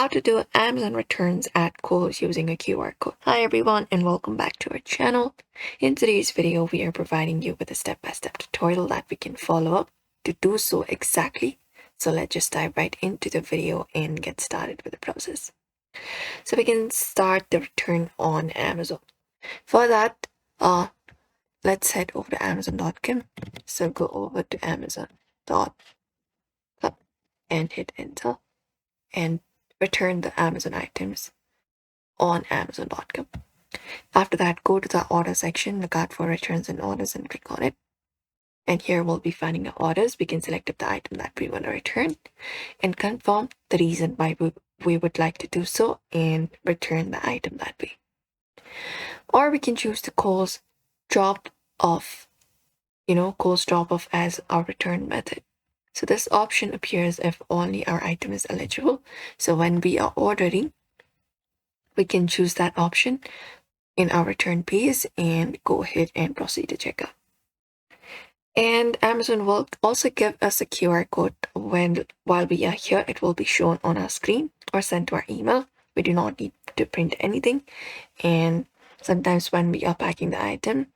how to do Amazon returns at Kohl's using a QR code. Hi everyone and welcome back to our channel. In today's video, we are providing you with a step-by-step tutorial that we can follow up to do so exactly. So let's just dive right into the video and get started with the process. So we can start the return on Amazon. For that, let's head over to Amazon.com. So go over to Amazon.com and hit enter and return the Amazon items on Amazon.com. After that, go to the order section, look out for returns and orders and click on it. And here we'll be finding our orders. We can select the item that we want to return and confirm the reason why we would like to do so and return the item that way. Or we can choose the Kohl's drop off, Kohl's drop off as our return method. So this option appears if only our item is eligible. So when we are ordering, we can choose that option in our return page and go ahead and proceed to checkout. And Amazon will also give us a QR code while we are here. It will be shown on our screen or sent to our email. We do not need to print anything. And sometimes when we are packing the item,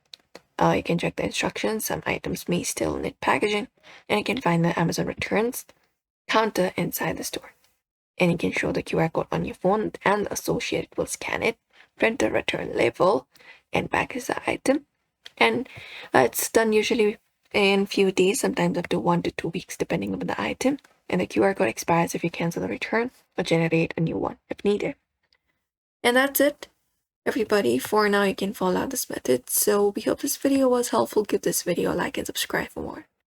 you can check the instructions. Some items may still need packaging, and you can find the Amazon returns counter inside the store. And you can show the QR code on your phone, and the associate will scan it, print the return label, and package the item. And it's done usually in few days, sometimes up to 1 to 2 weeks, depending on the item. And the QR code expires if you cancel the return or generate a new one if needed. And that's it, everybody. For now, you can follow this method. So we hope this video was helpful. Give this video a like and subscribe for more.